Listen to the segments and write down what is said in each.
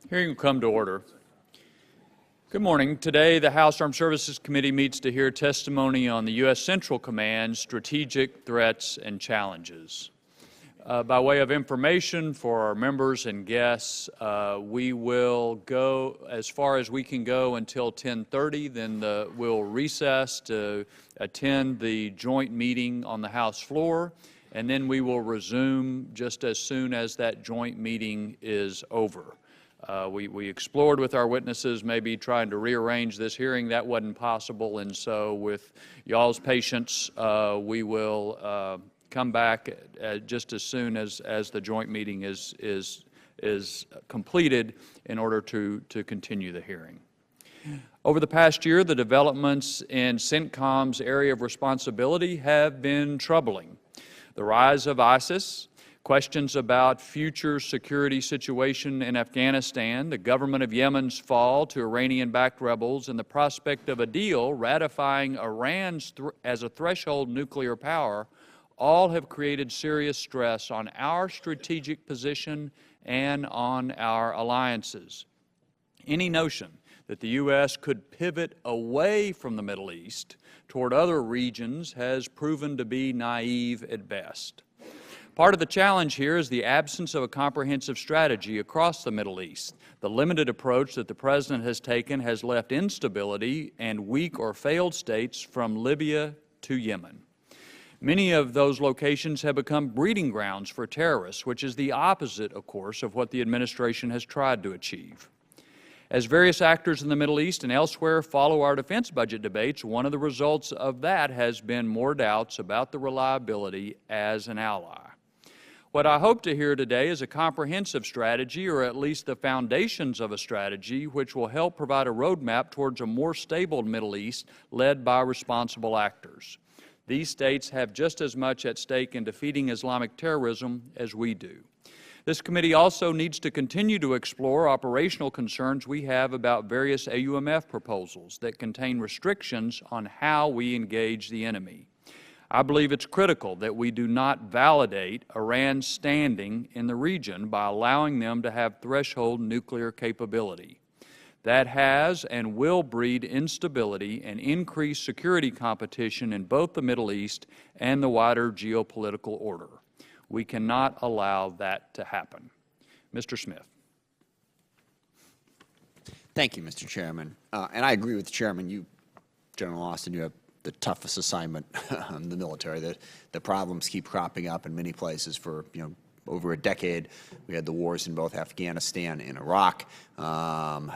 Hearing will come to order. Good morning. Today, the House Armed Services Committee meets to hear testimony on the U.S. Central Command's strategic threats and challenges. By way of information for our members and guests, we will go as far as we can go until 10:30. Then we'll recess to attend the joint meeting on the House floor, and then we will resume just as soon as that joint meeting is over. We explored with our witnesses maybe trying to rearrange this hearing. That wasn't possible, and so with y'all's patience, we will come back just as soon as the joint meeting is completed in order to continue the hearing. Over the past year, the developments in CENTCOM's area of responsibility have been troubling. The rise of ISIS, questions about future security situation in Afghanistan, the government of Yemen's fall to Iranian-backed rebels, and the prospect of a deal ratifying Iran as a threshold nuclear power all have created serious stress on our strategic position and on our alliances. Any notion that the U.S. could pivot away from the Middle East toward other regions has proven to be naive at best. Part of the challenge here is the absence of a comprehensive strategy across the Middle East. The limited approach that the President has taken has left instability and weak or failed states from Libya to Yemen. Many of those locations have become breeding grounds for terrorists, which is the opposite, of course, of what the administration has tried to achieve. As various actors in the Middle East and elsewhere follow our defense budget debates, one of the results of that has been more doubts about the reliability as an ally. What I hope to hear today is a comprehensive strategy, or at least the foundations of a strategy, which will help provide a roadmap towards a more stable Middle East led by responsible actors. These states have just as much at stake in defeating Islamic terrorism as we do. This committee also needs to continue to explore operational concerns we have about various AUMF proposals that contain restrictions on how we engage the enemy. I believe it's critical that we do not validate Iran's standing in the region by allowing them to have threshold nuclear capability. That has and will breed instability and increase security competition in both the Middle East and the wider geopolitical order. We cannot allow that to happen. Mr. Smith. Thank you, Mr. Chairman. And I agree with the Chairman. General Austin, you have the toughest assignment in the military. The problems keep cropping up in many places for, over a decade. We had the wars in both Afghanistan and Iraq.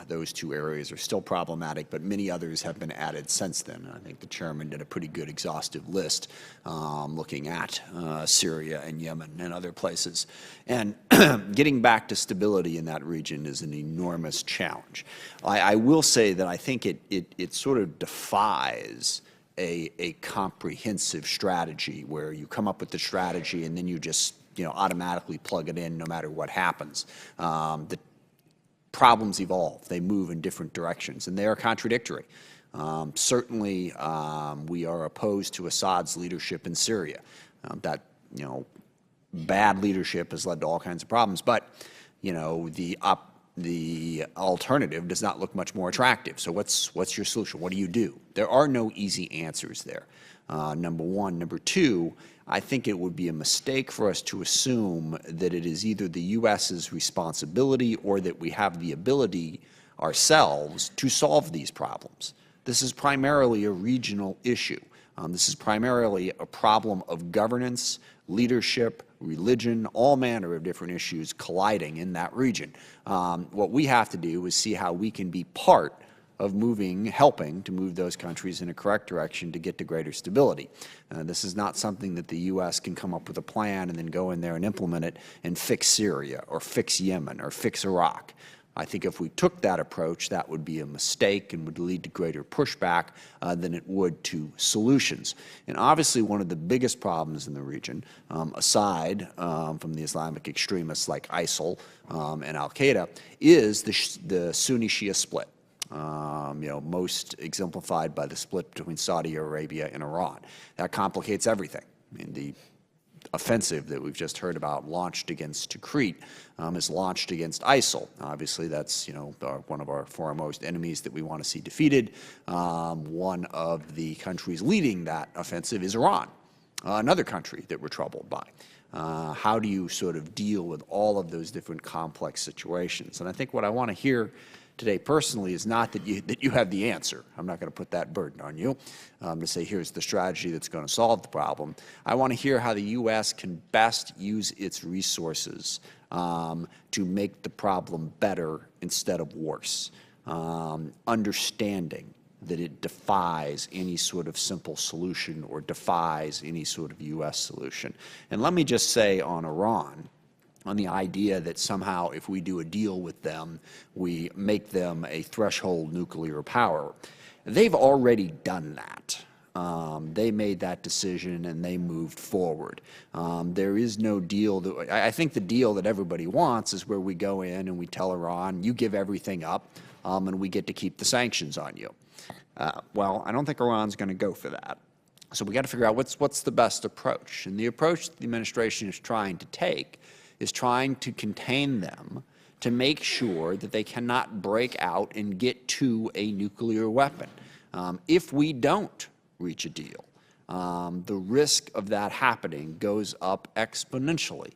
Those two areas are still problematic, but many others have been added since then. I think the Chairman did a pretty good exhaustive list looking at Syria and Yemen and other places. And getting back to stability in that region is an enormous challenge. I will say that I think it sort of defies a comprehensive strategy where you come up with the strategy and then you just automatically plug it in no matter what happens. The problems evolve. They move in different directions, and they are contradictory. Certainly, we are opposed to Assad's leadership in Syria. Bad leadership has led to all kinds of problems, but, the alternative does not look much more attractive. So what's your solution? What do you do? There are no easy answers there, number one. Number two, I think it would be a mistake for us to assume that it is either the U.S.'s responsibility or that we have the ability ourselves to solve these problems. This is primarily a regional issue. This is primarily a problem of governance, leadership, religion, all manner of different issues colliding in that region. What we have to do is see how we can be part of helping to move those countries in a correct direction to get to greater stability. This is not something that the U.S. can come up with a plan and then go in there and implement it and fix Syria or fix Yemen or fix Iraq. I think if we took that approach, that would be a mistake and would lead to greater pushback than it would to solutions. And obviously one of the biggest problems in the region, aside from the Islamic extremists like ISIL and al-Qaeda, is the Sunni-Shia split. Most exemplified by the split between Saudi Arabia and Iran. That complicates everything. I mean, offensive that we've just heard about launched against Tikrit is launched against ISIL. Obviously, that's one of our foremost enemies that we want to see defeated. One of the countries leading that offensive is Iran, another country that we're troubled by. How do you sort of deal with all of those different complex situations? And I think what I want to hear today personally is not that you have the answer. I'm not going to put that burden on you to say here's the strategy that's going to solve the problem. I want to hear how the U.S. can best use its resources to make the problem better instead of worse, understanding that it defies any sort of simple solution or defies any sort of U.S. solution. And let me just say on Iran, on the idea that somehow if we do a deal with them, we make them a threshold nuclear power. They've already done that. They made that decision and they moved forward. There is no deal that, I think the deal that everybody wants is where we go in and we tell Iran, you give everything up and we get to keep the sanctions on you. Well, I don't think Iran's going to go for that. So we got to figure out what's the best approach. And the approach the administration is trying to take is trying to contain them to make sure that they cannot break out and get to a nuclear weapon. If we don't reach a deal, the risk of that happening goes up exponentially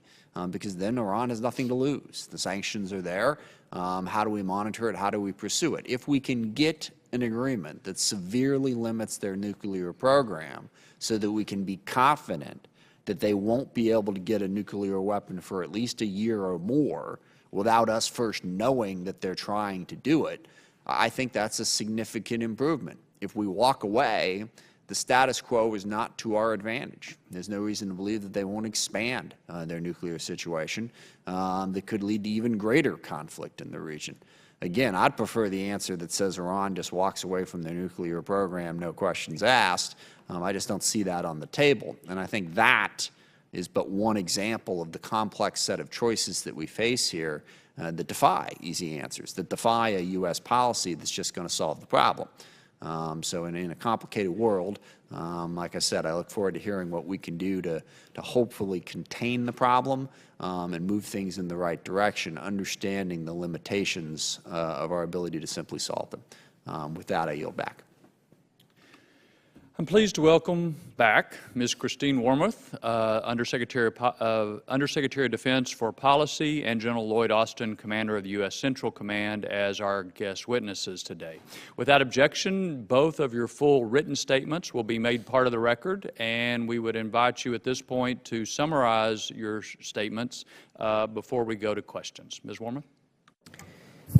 because then Iran has nothing to lose. The sanctions are there. How do we monitor it? How do we pursue it? If we can get an agreement that severely limits their nuclear program so that we can be confident that they won't be able to get a nuclear weapon for at least a year or more without us first knowing that they're trying to do it, I think that's a significant improvement. If we walk away, the status quo is not to our advantage. There's no reason to believe that they won't expand their nuclear situation that could lead to even greater conflict in the region. Again, I'd prefer the answer that says Iran just walks away from their nuclear program, no questions asked. I just don't see that on the table. And I think that is but one example of the complex set of choices that we face here that defy easy answers, that defy a U.S. policy that's just going to solve the problem. So in a complicated world, like I said, I look forward to hearing what we can do to hopefully contain the problem and move things in the right direction, understanding the limitations of our ability to simply solve them. With that, I yield back. I'm pleased to welcome back Ms. Christine Wormuth, Undersecretary of Defense for Policy, and General Lloyd Austin, Commander of the U.S. Central Command, as our guest witnesses today. Without objection, both of your full written statements will be made part of the record, and we would invite you at this point to summarize your statements before we go to questions. Ms. Wormuth?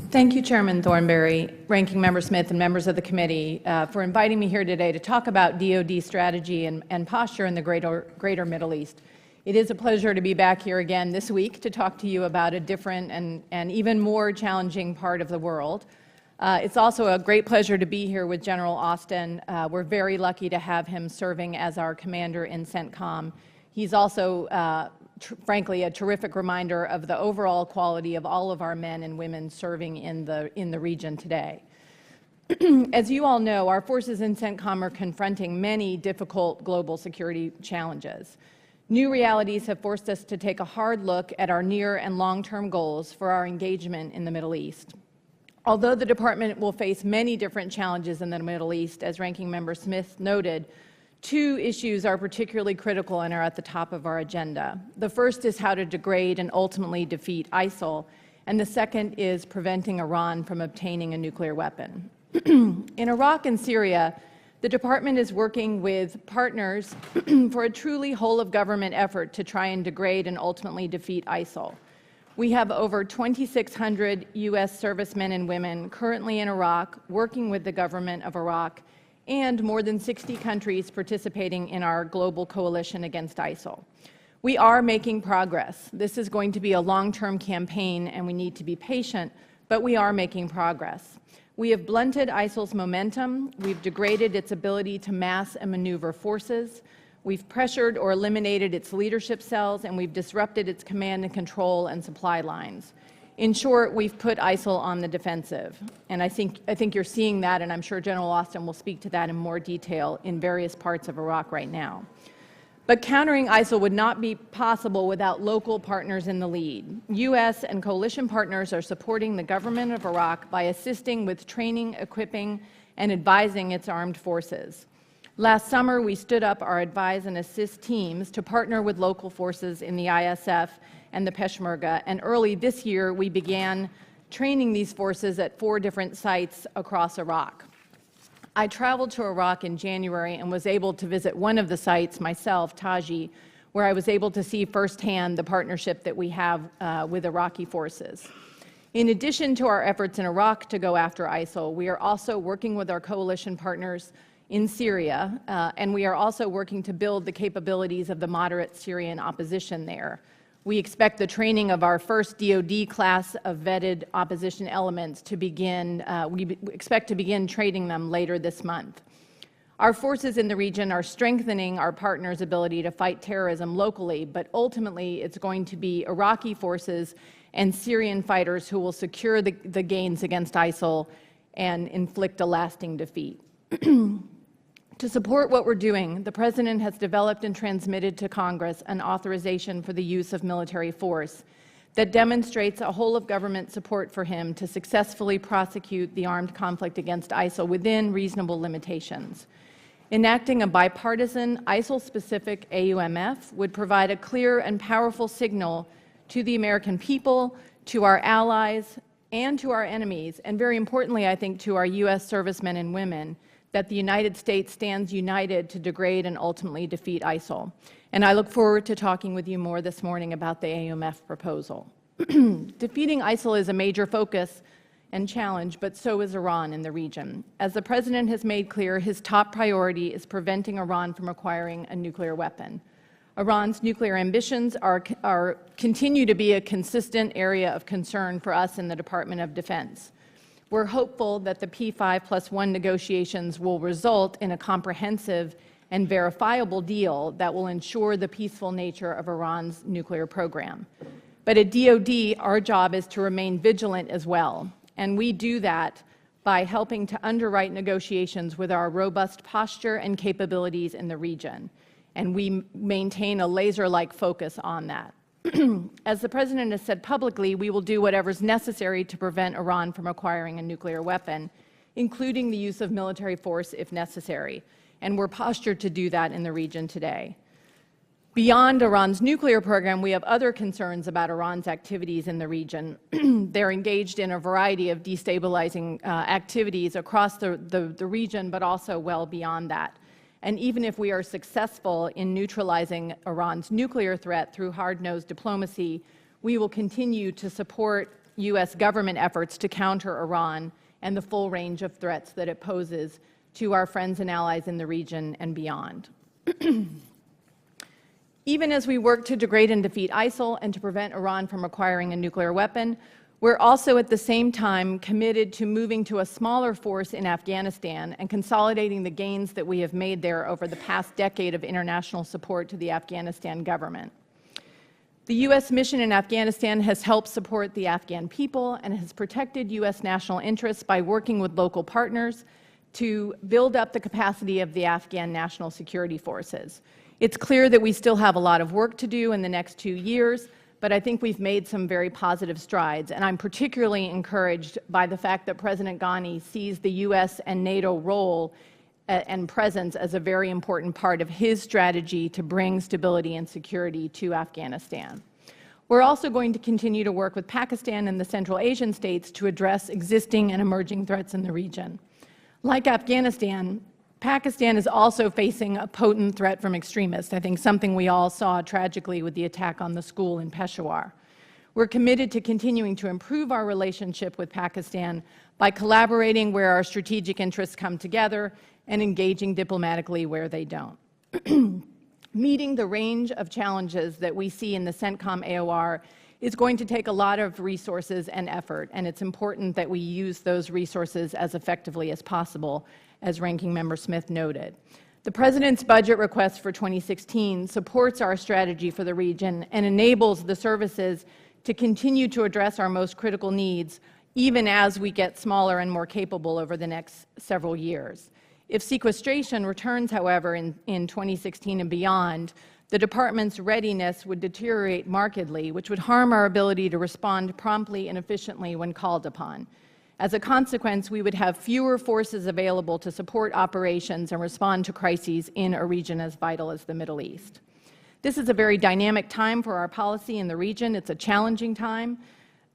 Thank you, Chairman Thornberry, Ranking Member Smith, and members of the committee for inviting me here today to talk about DoD strategy and posture in the greater Middle East. It is a pleasure to be back here again this week to talk to you about a different and even more challenging part of the world. It's also a great pleasure to be here with General Austin. We're very lucky to have him serving as our commander in CENTCOM. He's also frankly, a terrific reminder of the overall quality of all of our men and women serving in the region today. As you all know, our forces in CENTCOM are confronting many difficult global security challenges. New realities have forced us to take a hard look at our near and long-term goals for our engagement in the Middle East. Although the Department will face many different challenges in the Middle East, as Ranking Member Smith noted, two issues are particularly critical and are at the top of our agenda. The first is how to degrade and ultimately defeat ISIL, and the second is preventing Iran from obtaining a nuclear weapon. In Iraq and Syria, the Department is working with partners for a truly whole-of-government effort to try and degrade and ultimately defeat ISIL. We have over 2,600 U.S. servicemen and women currently in Iraq working with the government of Iraq, and more than 60 countries participating in our global coalition against ISIL. We are making progress. This is going to be a long-term campaign, and we need to be patient, but we are making progress. We have blunted ISIL's momentum. We've degraded its ability to mass and maneuver forces. We've pressured or eliminated its leadership cells, and we've disrupted its command and control and supply lines. In short, we've put ISIL on the defensive, and I think you're seeing that, and I'm sure General Austin will speak to that in more detail in various parts of Iraq right now. But countering ISIL would not be possible without local partners in the lead. U.S. and coalition partners are supporting the government of Iraq by assisting with training, equipping, and advising its armed forces. Last summer, we stood up our advise and assist teams to partner with local forces in the ISF and the Peshmerga, and early this year, we began training these forces at 4 different sites across Iraq. I traveled to Iraq in January and was able to visit one of the sites myself, Taji, where I was able to see firsthand the partnership that we have with Iraqi forces. In addition to our efforts in Iraq to go after ISIL, we are also working with our coalition partners in Syria, and we are also working to build the capabilities of the moderate Syrian opposition there. We expect the training of our first DoD class of vetted opposition elements to begin, we expect to begin training them later this month. Our forces in the region are strengthening our partners' ability to fight terrorism locally, but ultimately it's going to be Iraqi forces and Syrian fighters who will secure the gains against ISIL and inflict a lasting defeat. To support what we're doing, the President has developed and transmitted to Congress an authorization for the use of military force that demonstrates a whole-of-government support for him to successfully prosecute the armed conflict against ISIL within reasonable limitations. Enacting a bipartisan, ISIL-specific AUMF would provide a clear and powerful signal to the American people, to our allies, and to our enemies, and very importantly, I think, to our U.S. servicemen and women, that the United States stands united to degrade and ultimately defeat ISIL. And I look forward to talking with you more this morning about the AUMF proposal. Defeating ISIL is a major focus and challenge, but so is Iran in the region. As the President has made clear, his top priority is preventing Iran from acquiring a nuclear weapon. Iran's nuclear ambitions continue to be a consistent area of concern for us in the Department of Defense. We're hopeful that the P5+1 negotiations will result in a comprehensive and verifiable deal that will ensure the peaceful nature of Iran's nuclear program. But at DoD, our job is to remain vigilant as well, and we do that by helping to underwrite negotiations with our robust posture and capabilities in the region, and we maintain a laser-like focus on that. As the President has said publicly, we will do whatever is necessary to prevent Iran from acquiring a nuclear weapon, including the use of military force if necessary, and we're postured to do that in the region today. Beyond Iran's nuclear program, we have other concerns about Iran's activities in the region. They're engaged in a variety of destabilizing activities across the region, but also well beyond that. And even if we are successful in neutralizing Iran's nuclear threat through hard-nosed diplomacy, we will continue to support U.S. government efforts to counter Iran and the full range of threats that it poses to our friends and allies in the region and beyond. Even as we work to degrade and defeat ISIL and to prevent Iran from acquiring a nuclear weapon, we're also at the same time committed to moving to a smaller force in Afghanistan and consolidating the gains that we have made there over the past decade of international support to the Afghanistan government. The U.S. mission in Afghanistan has helped support the Afghan people and has protected U.S. national interests by working with local partners to build up the capacity of the Afghan national security forces. It's clear that we still have a lot of work to do in the next 2 years, but I think we've made some very positive strides, and I'm particularly encouraged by the fact that President Ghani sees the U.S. and NATO role and presence as a very important part of his strategy to bring stability and security to Afghanistan. We're also going to continue to work with Pakistan and the Central Asian states to address existing and emerging threats in the region. Like Afghanistan, Pakistan is also facing a potent threat from extremists, I think something we all saw tragically with the attack on the school in Peshawar. We're committed to continuing to improve our relationship with Pakistan by collaborating where our strategic interests come together and engaging diplomatically where they don't. Meeting the range of challenges that we see in the CENTCOM AOR is going to take a lot of resources and effort, and it's important that we use those resources as effectively as possible, as Ranking Member Smith noted. The President's budget request for 2016 supports our strategy for the region and enables the services to continue to address our most critical needs, even as we get smaller and more capable over the next several years. If sequestration returns, however, in 2016 and beyond, the department's readiness would deteriorate markedly, which would harm our ability to respond promptly and efficiently when called upon. As a consequence, we would have fewer forces available to support operations and respond to crises in a region as vital as the Middle East. This is a very dynamic time for our policy in the region. It's a challenging time.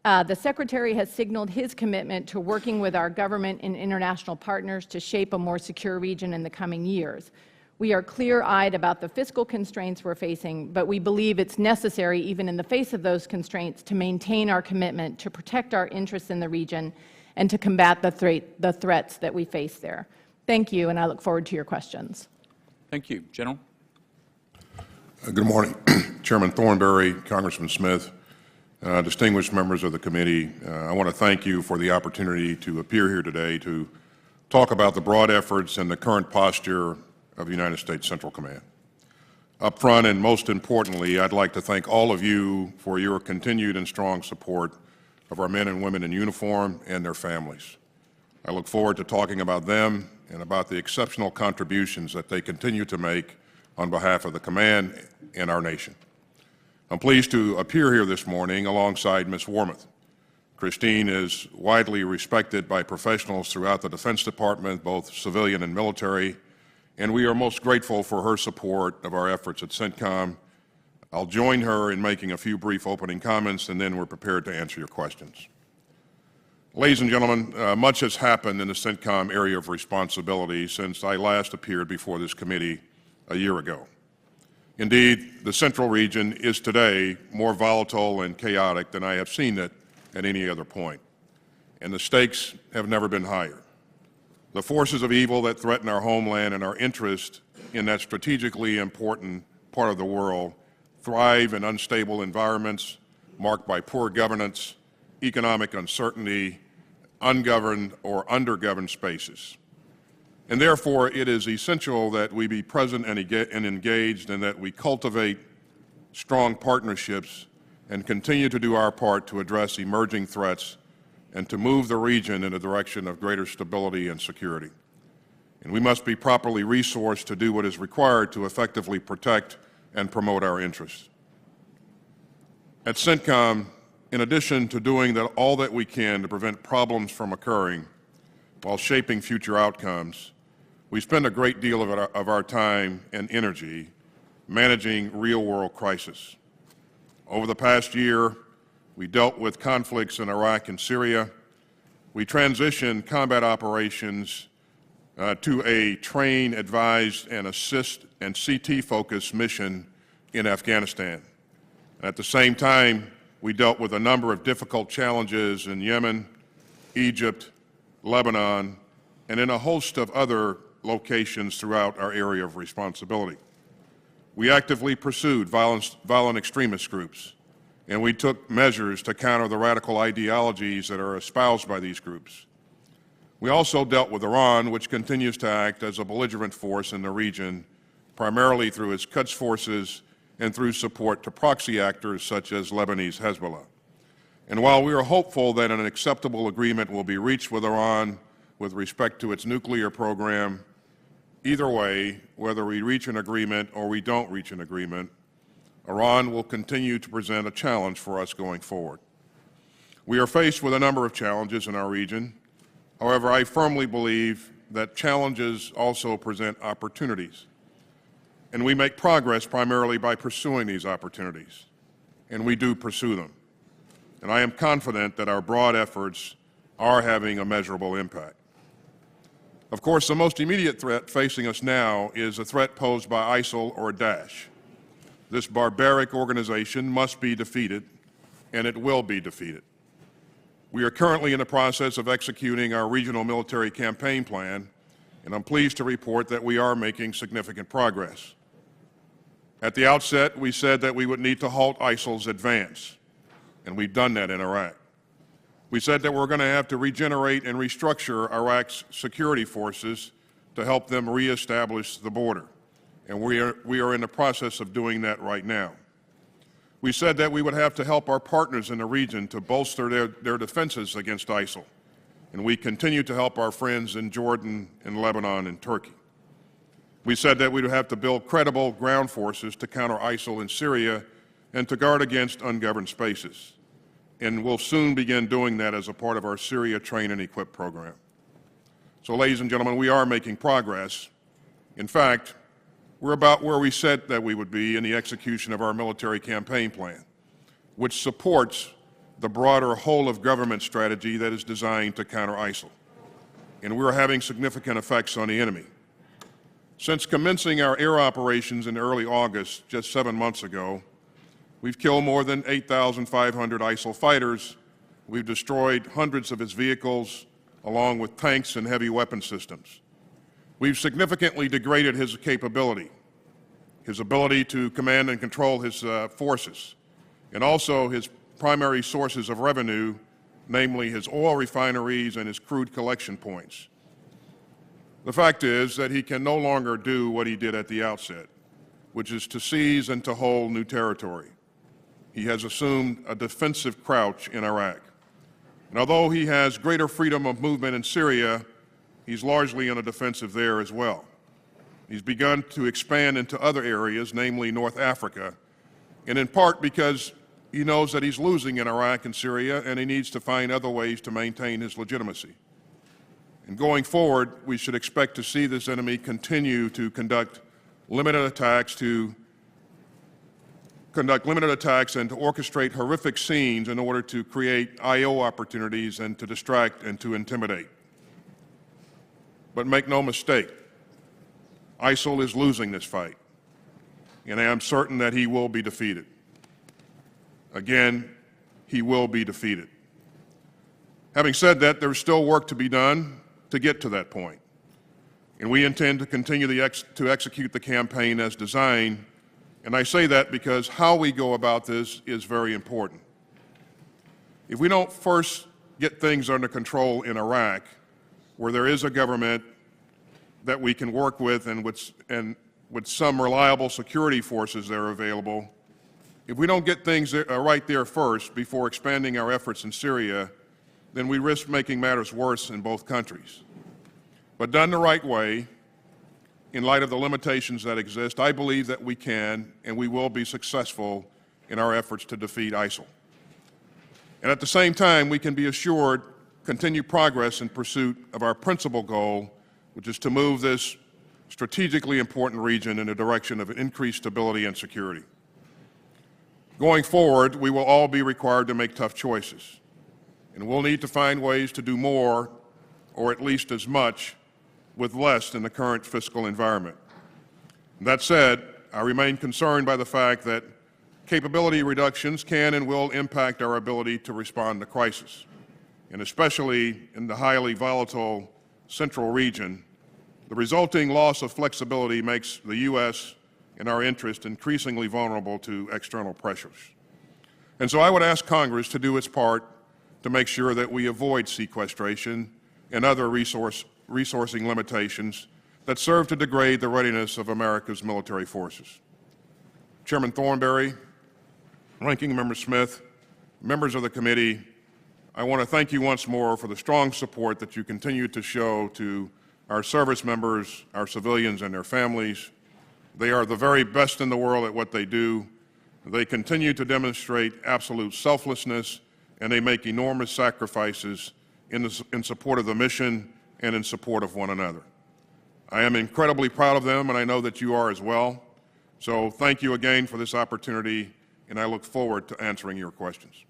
The Secretary has signaled his commitment to working with our government and international partners to shape a more secure region in the coming years. We are clear-eyed about the fiscal constraints we're facing, but we believe it's necessary, even in the face of those constraints, to maintain our commitment to protect our interests in the region and to combat the threats that we face there. Thank you, and I look forward to your questions. Thank you. General. Good morning, Chairman Thornberry, Congressman Smith, distinguished members of the committee. I want to thank you for the opportunity to appear here today to talk about the broad efforts and the current posture of the United States Central Command. Up front, and most importantly, I'd like to thank all of you for your continued and strong support of our men and women in uniform and their families. I look forward to talking about them and about the exceptional contributions that they continue to make on behalf of the command and our nation. I'm pleased to appear here this morning alongside Ms. Wormuth. Christine is widely respected by professionals throughout the Defense Department, both civilian and military, and we are most grateful for her support of our efforts at CENTCOM. I'll join her in making a few brief opening comments, and then we're prepared to answer your questions. Ladies and gentlemen, much has happened in the CENTCOM area of responsibility since I last appeared before this committee a year ago. Indeed, the Central region is today more volatile and chaotic than I have seen it at any other point, and the stakes have never been higher. The forces of evil that threaten our homeland and our interest in that strategically important part of the world thrive in unstable environments marked by poor governance, economic uncertainty, ungoverned or undergoverned spaces. And therefore, it is essential that we be present and engaged, and that we cultivate strong partnerships and continue to do our part to address emerging threats and to move the region in a direction of greater stability and security. And we must be properly resourced to do what is required to effectively protect and promote our interests. At CENTCOM, in addition to doing all that we can to prevent problems from occurring while shaping future outcomes, we spend a great deal of our time and energy managing real-world crises. Over the past year, we dealt with conflicts in Iraq and Syria. We transitioned combat operations to a train, advise, and assist and CT-focused mission in Afghanistan. At the same time, we dealt with a number of difficult challenges in Yemen, Egypt, Lebanon, and in a host of other locations throughout our area of responsibility. We actively pursued violent extremist groups, and we took measures to counter the radical ideologies that are espoused by these groups. We also dealt with Iran, which continues to act as a belligerent force in the region, primarily through its Quds forces and through support to proxy actors such as Lebanese Hezbollah. And while we are hopeful that an acceptable agreement will be reached with Iran with respect to its nuclear program, either way, whether we reach an agreement or we don't reach an agreement, Iran will continue to present a challenge for us going forward. We are faced with a number of challenges in our region. However, I firmly believe that challenges also present opportunities. And we make progress primarily by pursuing these opportunities. And we do pursue them. And I am confident that our broad efforts are having a measurable impact. Of course, the most immediate threat facing us now is a threat posed by ISIL or Daesh. This barbaric organization must be defeated, and it will be defeated. We are currently in the process of executing our regional military campaign plan, and I'm pleased to report that we are making significant progress. At the outset, we said that we would need to halt ISIL's advance, and we've done that in Iraq. We said that we're going to have to regenerate and restructure Iraq's security forces to help them reestablish the border, and we are in the process of doing that right now. We said that we would have to help our partners in the region to bolster their defenses against ISIL, and we continue to help our friends in Jordan and Lebanon and Turkey. We said that we would have to build credible ground forces to counter ISIL in Syria and to guard against ungoverned spaces. And we'll soon begin doing that as a part of our Syria Train and Equip program. So, ladies and gentlemen, we are making progress. In fact, we're about where we said that we would be in the execution of our military campaign plan, which supports the broader whole-of-government strategy that is designed to counter ISIL. And we're having significant effects on the enemy. Since commencing our air operations in early August, just 7 months ago, we've killed more than 8,500 ISIL fighters. We've destroyed hundreds of his vehicles, along with tanks and heavy weapon systems. We've significantly degraded his capability, his ability to command and control his forces, and also his primary sources of revenue, namely his oil refineries and his crude collection points. The fact is that he can no longer do what he did at the outset, which is to seize and to hold new territory. He has assumed a defensive crouch in Iraq. And although he has greater freedom of movement in Syria, he's largely on a defensive there as well. He's begun to expand into other areas, namely North Africa, and in part because he knows that he's losing in Iraq and Syria, and he needs to find other ways to maintain his legitimacy. And going forward, we should expect to see this enemy continue to conduct limited attacks and to orchestrate horrific scenes in order to create I.O. opportunities and to distract and to intimidate. But make no mistake, ISIL is losing this fight, and I am certain that he will be defeated. Again, he will be defeated. Having said that, there's still work to be done to get to that point, and we intend to continue to execute the campaign as designed. And I say that because how we go about this is very important. If we don't first get things under control in Iraq, where there is a government that we can work with and with some reliable security forces that are available, if we don't get things right there first before expanding our efforts in Syria, then we risk making matters worse in both countries. But done the right way, in light of the limitations that exist, I believe that we can and we will be successful in our efforts to defeat ISIL. And at the same time, we can be assured continued progress in pursuit of our principal goal, which is to move this strategically important region in the direction of increased stability and security. Going forward, we will all be required to make tough choices, and we'll need to find ways to do more, or at least as much, with less in the current fiscal environment. That said, I remain concerned by the fact that capability reductions can and will impact our ability to respond to crisis, and especially in the highly volatile central region, the resulting loss of flexibility makes the U.S. and our interest increasingly vulnerable to external pressures. And so I would ask Congress to do its part to make sure that we avoid sequestration and other resourcing limitations that serve to degrade the readiness of America's military forces. Chairman Thornberry, Ranking Member Smith, members of the committee, I want to thank you once more for the strong support that you continue to show to our service members, our civilians, and their families. They are the very best in the world at what they do. They continue to demonstrate absolute selflessness, and they make enormous sacrifices in support of the mission and in support of one another. I am incredibly proud of them, and I know that you are as well. So thank you again for this opportunity, and I look forward to answering your questions.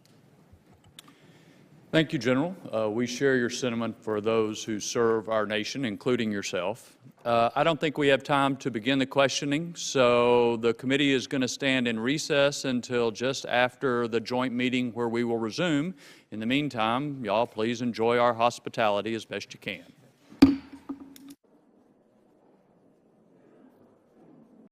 Thank you, General. We share your sentiment for those who serve our nation, including yourself. I don't think we have time to begin the questioning, so the committee is going to stand in recess until just after the joint meeting where we will resume. In the meantime, y'all please enjoy our hospitality as best you can.